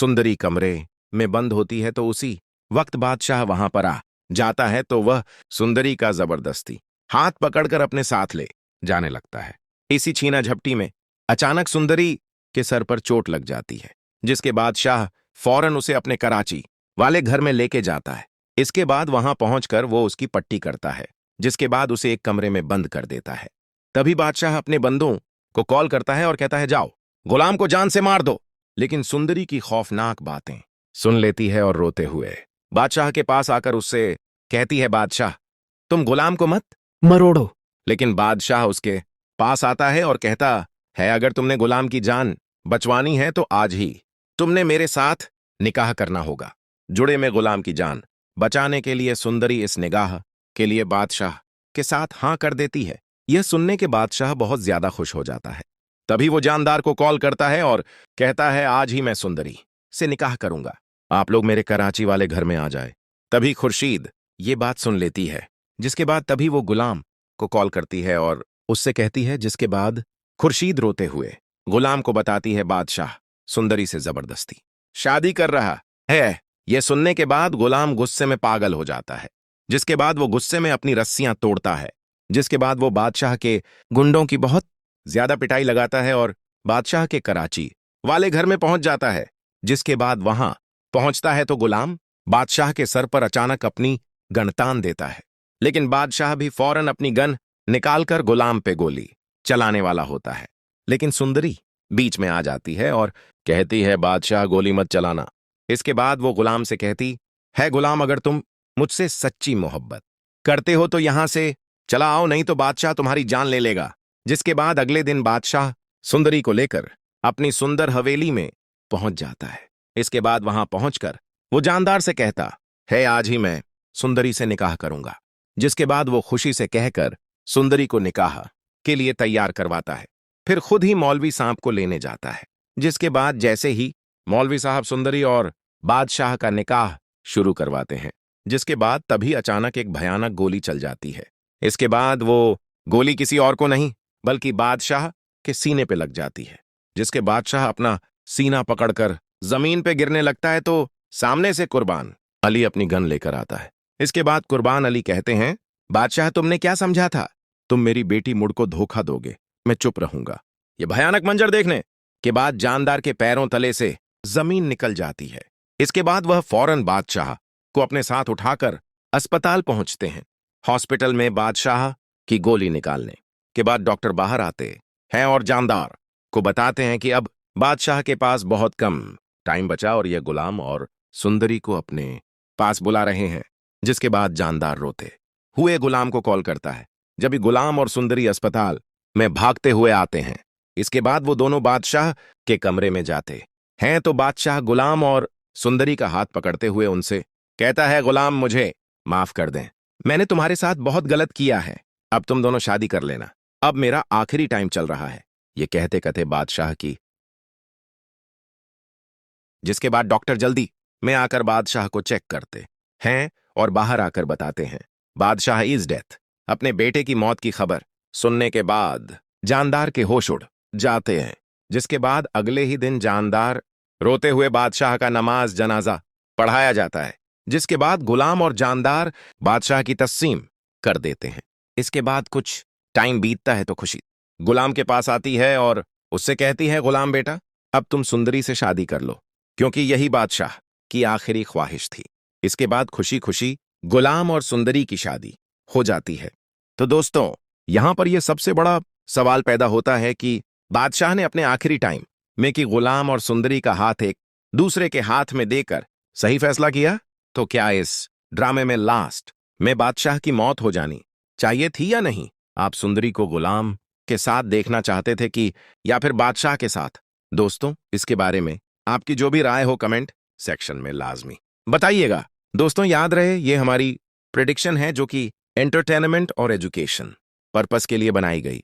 सुंदरी कमरे में बंद होती है तो उसी वक्त बादशाह वहां पर आ जाता है तो वह सुंदरी का जबरदस्ती हाथ पकड़कर अपने साथ ले जाने लगता है। इसी छीना झपटी में अचानक सुंदरी के सर पर चोट लग जाती है, जिसके बाद शाह फौरन उसे अपने कराची वाले घर में लेके जाता है। इसके बाद वहां पहुंचकर वो उसकी पट्टी करता है, जिसके बाद उसे एक कमरे में बंद कर देता है। तभी बादशाह अपने बंदों को कॉल करता है और कहता है, जाओ गुलाम को जान से मार दो। लेकिन सुंदरी की खौफनाक बातें सुन लेती है और रोते हुए बादशाह के पास आकर उससे कहती है, बादशाह तुम गुलाम को मत मरोड़ो। लेकिन बादशाह उसके पास आता है और कहता है, अगर तुमने गुलाम की जान बचवानी है तो आज ही तुमने मेरे साथ निकाह करना होगा। जुड़े में गुलाम की जान बचाने के लिए सुंदरी इस निगाह के लिए बादशाह के साथ हां कर देती है। यह सुनने के बादशाह बहुत ज्यादा खुश हो जाता है। तभी वो जानदार को कॉल करता है और कहता है, आज ही मैं सुंदरी से निकाह करूंगा, आप लोग मेरे कराची वाले घर में आ जाए। तभी खुर्शीद ये बात सुन लेती है, जिसके बाद तभी वो गुलाम को कॉल करती है और उससे कहती है, जिसके बाद खुर्शीद रोते हुए गुलाम को बताती है, बादशाह सुंदरी से जबरदस्ती शादी कर रहा है। यह सुनने के बाद गुलाम गुस्से में पागल हो जाता है, जिसके बाद वो गुस्से में अपनी रस्सियां तोड़ता है। जिसके बाद वो बादशाह के गुंडों की बहुत ज्यादा पिटाई लगाता है और बादशाह के कराची वाले घर में पहुंच जाता है। जिसके बाद वहां पहुंचता है तो गुलाम बादशाह के सर पर अचानक अपनी गन तान देता है, लेकिन बादशाह भी फौरन अपनी गन निकालकर गुलाम पे गोली चलाने वाला होता है। लेकिन सुंदरी बीच में आ जाती है और कहती है, बादशाह गोली मत चलाना। इसके बाद वो गुलाम से कहती है, गुलाम अगर तुम मुझसे सच्ची मोहब्बत करते हो तो यहां से चला आओ, नहीं तो बादशाह तुम्हारी जान ले लेगा। जिसके बाद अगले दिन बादशाह सुंदरी को लेकर अपनी सुंदर हवेली में पहुंच जाता है। इसके बाद वहां पहुंचकर वो जानदार से कहता है, आज ही मैं सुंदरी से निकाह करूंगा। जिसके बाद वो खुशी से कहकर सुंदरी को निकाह के लिए तैयार करवाता है, फिर खुद ही मौलवी साहब को लेने जाता है। जिसके बाद जैसे ही मौलवी साहब सुंदरी और बादशाह का निकाह शुरू करवाते हैं, जिसके बाद तभी अचानक एक भयानक गोली चल जाती है। इसके बाद वो गोली किसी और को नहीं बल्कि बादशाह के सीने पे लग जाती है। जिसके बादशाह अपना सीना पकड़कर जमीन पे गिरने लगता है तो सामने से कुर्बान अली अपनी गन लेकर आता है। इसके बाद कुर्बान अली कहते हैं, बादशाह तुमने क्या समझा था, तुम मेरी बेटी मुड़ को धोखा दोगे, मैं चुप रहूंगा। यह भयानक मंजर देखने के बाद जानदार के पैरों तले से जमीन निकल जाती है। इसके बाद वह फौरन बादशाह को अपने साथ उठाकर अस्पताल पहुंचते हैं। हॉस्पिटल में बादशाह की गोली निकालने के बाद डॉक्टर बाहर आते हैं और जानदार को बताते हैं कि अब बादशाह के पास बहुत कम टाइम बचा और यह गुलाम और सुंदरी को अपने पास बुला रहे हैं। जिसके बाद जानदार रोते हुए गुलाम को कॉल करता है। जब गुलाम और सुंदरी अस्पताल में भागते हुए आते हैं, इसके बाद वो दोनों बादशाह के कमरे में जाते हैं तो बादशाह गुलाम और सुंदरी का हाथ पकड़ते हुए उनसे कहता है, गुलाम मुझे माफ कर दें, मैंने तुम्हारे साथ बहुत गलत किया है, अब तुम दोनों शादी कर लेना, अब मेरा आखिरी टाइम चल रहा है। ये कहते कहते बादशाह की। जिसके बाद डॉक्टर जल्दी में आकर बादशाह को चेक करते हैं और बाहर आकर बताते हैं, बादशाह इज डेथ। अपने बेटे की मौत की खबर सुनने के बाद जानदार के होश उड़ जाते हैं। जिसके बाद अगले ही दिन जानदार रोते हुए बादशाह का नमाज जनाजा पढ़ाया जाता है। जिसके बाद गुलाम और जानदार बादशाह की तस्लीम कर देते हैं। इसके बाद कुछ टाइम बीतता है तो खुशी गुलाम के पास आती है और उससे कहती है, गुलाम बेटा अब तुम सुंदरी से शादी कर लो, क्योंकि यही बादशाह की आखिरी ख्वाहिश थी। इसके बाद खुशी खुशी गुलाम और सुंदरी की शादी हो जाती है। तो दोस्तों यहां पर यह सबसे बड़ा सवाल पैदा होता है कि बादशाह ने अपने आखिरी टाइम में कि गुलाम और सुंदरी का हाथ एक दूसरे के हाथ में देकर सही फैसला किया? तो क्या इस ड्रामे में लास्ट में बादशाह की मौत हो जानी चाहिए थी या नहीं? आप सुंदरी को गुलाम के साथ देखना चाहते थे कि या फिर बादशाह के साथ? दोस्तों इसके बारे में आपकी जो भी राय हो कमेंट सेक्शन में लाजमी बताइएगा। दोस्तों याद रहे ये हमारी प्रेडिक्शन है जो कि एंटरटेनमेंट और एजुकेशन पर्पस के लिए बनाई गई